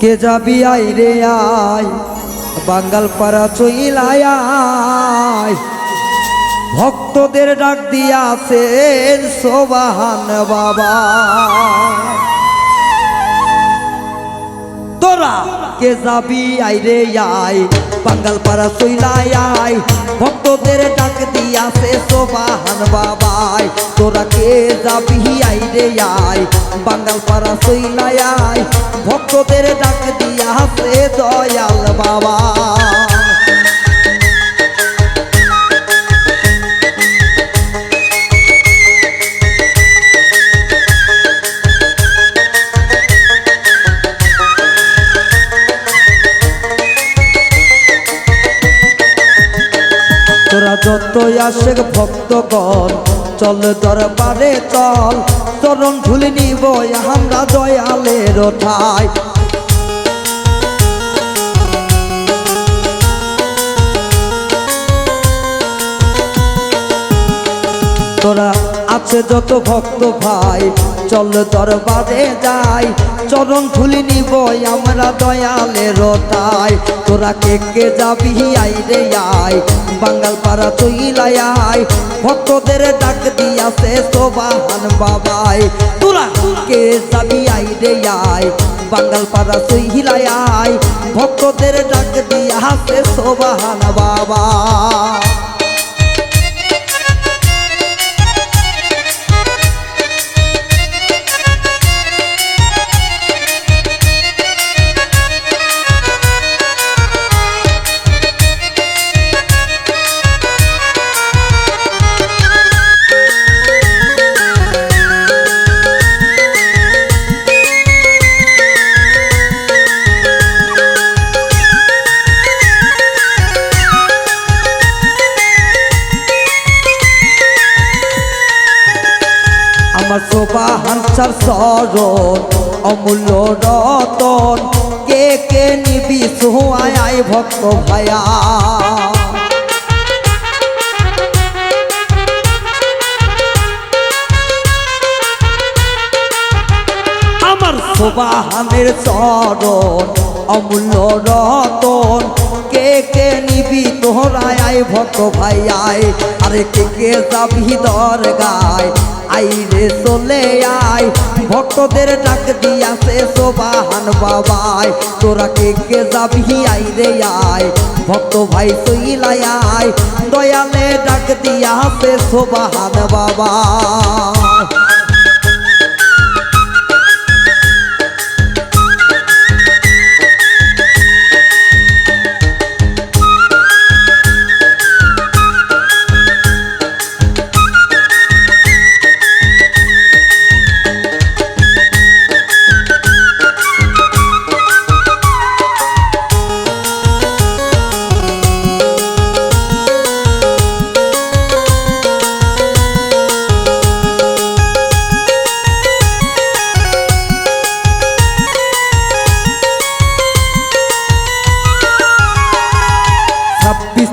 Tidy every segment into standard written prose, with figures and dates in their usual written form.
কে যাবি আই রে আয় বাঙ্গাল পাড়া চইলায় আয় ভক্তদের ডাক দিয়াছেন সোবাহান বাবা তোরা কে যাবি আই রে আয় বাঙ্গাল পাড়া চইলায় আয় ভক্তদের ডাক দিয়াছে সোবাহান বাবাই তোরা কে যাবি আই রে আয় বাঙ্গাল পাড়া চইলায় আয় ভক্তদের ডাক দিয়াছে দয়াল বাবা তোরা যতই আশেক ভক্তগণ চল দরবারে চল চরণ ধুলি নিব আমরা দয়ালের ঠাই তোরা আছে যত ভক্ত ভাই চল দরবারে যাই চরণ ধুলি নিব আমরা দয়ালের ঠাই তোরা কে কে যাবি আই রে আয় বাঙ্গাল পাড়া চইলায় আয় ভক্তদের ডাক দিয়াছে সোবাহান বাবাই তোরা কে যাবি আই রে আয় বাঙ্গাল পাড়া চইলায় আয় ভক্তদের ডাক দিয়াছে সোবাহান বাবা আমার সোবাহান চার চরণ অমূল্য রতন কে কে নিবি সোহায় আয় ভক্ত ভায়া আমার সোবাহানের চরণ অমূল্য রতন কে কে নিবি তোহরায় আয় ভক্ত ভাই আয় আরে কে কে যাবি দরগায় আই রে চলে আয় ভক্তদের ডাক দিয়াছে সোবাহান বাবাই তোরা কে কে যাবি আই রে আয় ভক্ত ভাই চইলায় আয় দয়ালে ডাক দিয়াছে সোবাহান বাবা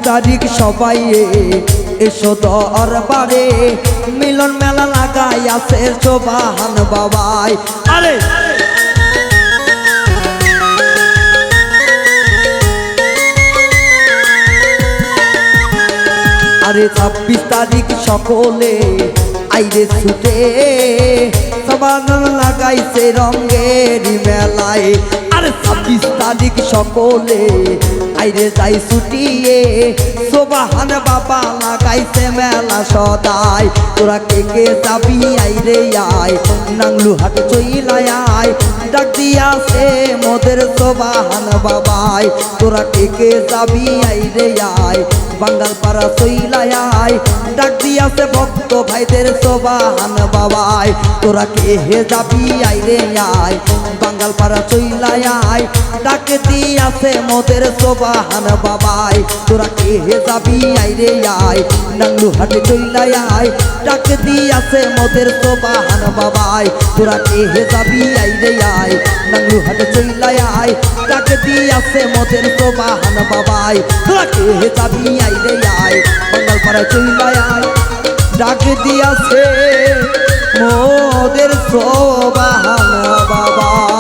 তারিখ সবাই এসো দরবারে মিলন মেলা লাগাই আছে সোবাহান বাবাই আরে আরে 26 তারিখ সকলে আইরে ছুটে সোবাহান লাগাইছে রঙের মেলায় আরে 26 তারিখ সকলে আইরে যাই ছুটিয়ে সোবাহান বাবা লাগাইছে মেলা সদাই তোরা কে কে যাবি আইরে আয় নাংলু হাট চইলায় আয় ডাক দিয়াছে মোদের সোবাহান বাবাই তোরা কে কে যাবি আইরে আয় বাঙ্গাল পাড়া চইলায় আয় ডাক দিয়াছে ভক্ত ভাইদের সোবাহান বাবাই তোরা কে হে যাবি আইরে আয় বাঙ্গাল পাড়া চইলায় আয় ডাক দিয়াছে মোদের সোবাহান বাবাই তোরা কে হে যাবি আইরে আয় নাংলু হাট চইলায় আয় ডাক দিয়াছে মোদের সোবাহান বাবাই তোরা কে হে যাবি আইরে আয় নাংলু হাট চইলায় আয় ডাক দিয়াছে মোদের সোবাহান বাবাই তোরা কে হে যাবি আইরে আয় বাঙ্গাল পাড়া চইলায় আয় ডাক দিয়াছে মোদের সোবাহান বাবা।